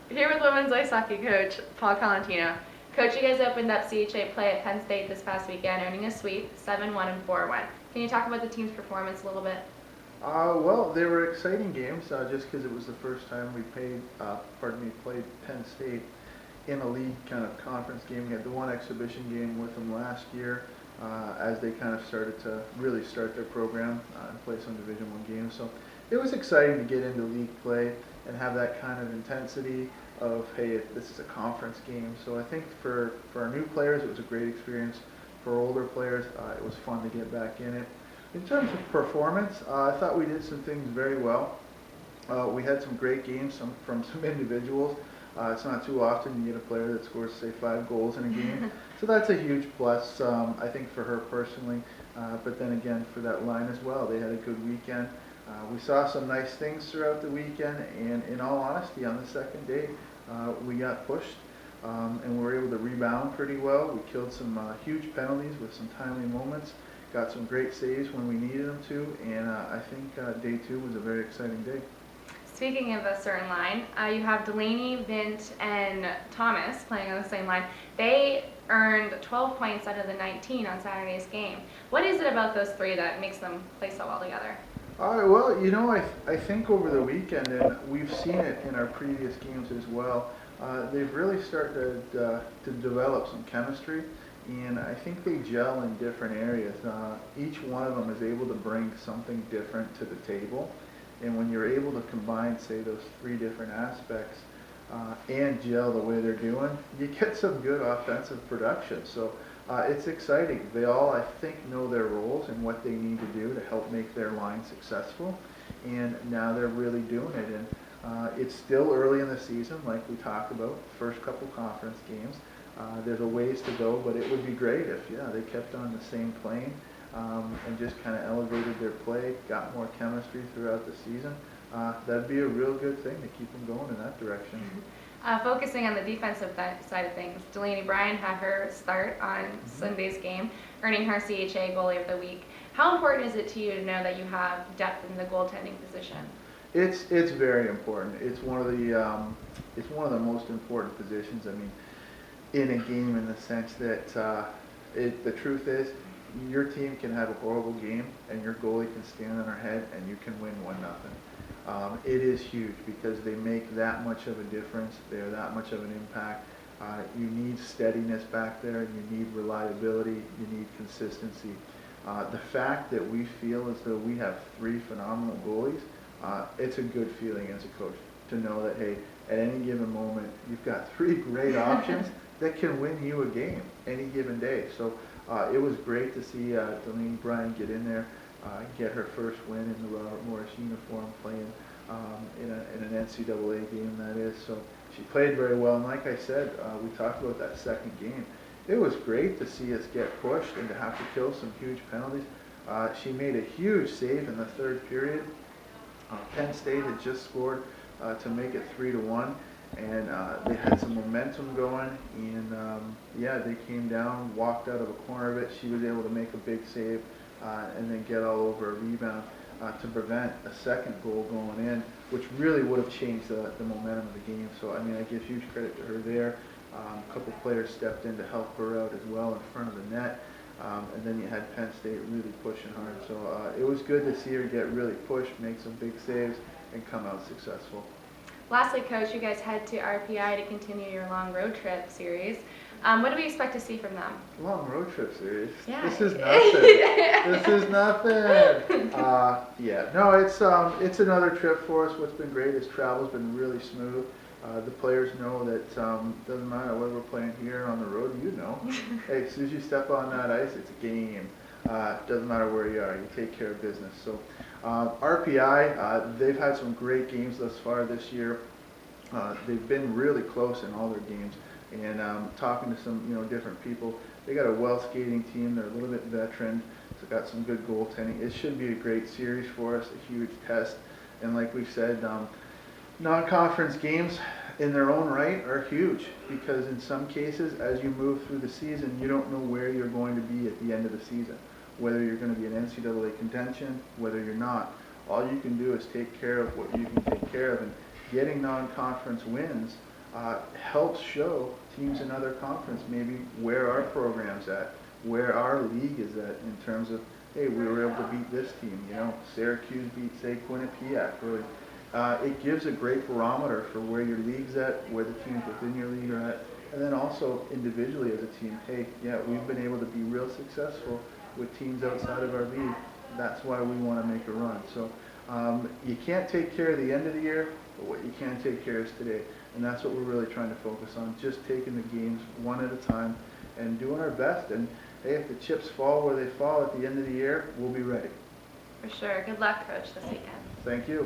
Here with women's ice hockey coach Paul Colontino. Coach, you guys opened up CHA play at Penn State this past weekend, earning a sweep, 7-1 and 4-1. Can you talk about the team's performance a little bit? Well, they were exciting games just because it was the first time we played Penn State in a league kind of conference game. We had the one exhibition game with them last year as they kind of started to really start their program and play some Division I games. So it was exciting to get into league play and have that kind of intensity of, hey, this is a conference game. So I think for our new players, it was a great experience. For older players, it was fun to get back in it. In terms of performance, I thought we did some things very well. We had some great games from some individuals. It's not too often you get a player that scores, say, 5 goals in a game. So that's a huge plus, I think, for her personally. But then again, for that line as well, they had a good weekend. We saw some nice things throughout the weekend, and in all honesty, on the second day, we got pushed. And we were able to rebound pretty well. We killed some huge penalties with some timely moments. Got some great saves when we needed them to, and I think day 2 was a very exciting day. Speaking of a certain line, you have Delaney, Vint, and Thomas playing on the same line. They earned 12 points out of the 19 on Saturday's game. What is it about those three that makes them play so well together? Well, you know, I think over the weekend, and we've seen it in our previous games as well, they've really started to develop some chemistry, and I think they gel in different areas. Each one of them is able to bring something different to the table, and when you're able to combine, say, those 3 different aspects and gel the way they're doing, you get some good offensive production. So it's exciting. They all, I think, know their roles and what they need to do to help make their line successful, and now they're really doing it. And it's still early in the season, like we talked about, first couple conference games. There's a ways to go, but it would be great if, they kept on the same plane and just kind of elevated their play, got more chemistry throughout the season. That'd be a real good thing to keep them going in that direction. Focusing on the defensive side of things, Delaney Bryan had her start on Sunday's game, earning her CHA goalie of the week. How important is it to you to know that you have depth in the goaltending position? It's very important. It's one of the most important positions. I mean, in a game, in the sense that the truth is, your team can have a horrible game and your goalie can stand on her head and you can win 1-0. It is huge because they make that much of a difference. They're that much of an impact. You need steadiness back there. You need reliability. You need consistency. The fact that we feel as though we have 3 phenomenal goalies, it's a good feeling as a coach to know that, hey, at any given moment, you've got 3 great options that can win you a game any given day. So it was great to see Delaney Bryan get in there, get her first win in the Robert Morris uniform, playing in an NCAA game, that is. So she played very well, and like I said, we talked about that second game. It was great to see us get pushed and to have to kill some huge penalties. She made a huge save in the 3rd period. Penn State had just scored to make it 3-1, and they had some momentum going, and they came down, walked out of a corner of it. She was able to make a big save and then get all over a rebound to prevent a second goal going in, which really would have changed the momentum of the game. So I mean, I give huge credit to her there. A couple players stepped in to help her out as well in front of the net. And then you had Penn State really pushing hard. So it was good to see her get really pushed, make some big saves, and come out successful. Lastly, Coach, you guys head to RPI to continue your long road trip series. What do we expect to see from them? Long road trip series? Yeah. This is nothing. This is nothing. It's another trip for us. What's been great is travel's been really smooth. The players know that doesn't matter whether we're playing here or on the road, you know. Hey, as soon as you step on that ice, it's a game. Doesn't matter where you are, you take care of business. So RPI, they've had some great games thus far this year. They've been really close in all their games. And talking to some different people, they got a well-skating team. They're a little bit veteran. So got some good goaltending. It should be a great series for us, a huge test. And like we said, non-conference games in their own right are huge because in some cases, as you move through the season, you don't know where you're going to be at the end of the season, whether you're going to be in NCAA contention, whether you're not. All you can do is take care of what you can take care of, and getting non-conference wins helps show teams in other conference maybe where our program's at, where our league is at in terms of, hey, we were able to beat this team, you know, Syracuse beat, say, Quinnipiac. Or, it gives a great barometer for where your league's at, where the teams within your league are at, and then also individually as a team, hey, yeah, we've been able to be real successful with teams outside of our league. That's why we want to make a run. So you can't take care of the end of the year, but what you can take care of is today. And that's what we're really trying to focus on, just taking the games one at a time and doing our best. And hey, if the chips fall where they fall at the end of the year, we'll be ready. For sure. Good luck, Coach, this weekend. Thank you.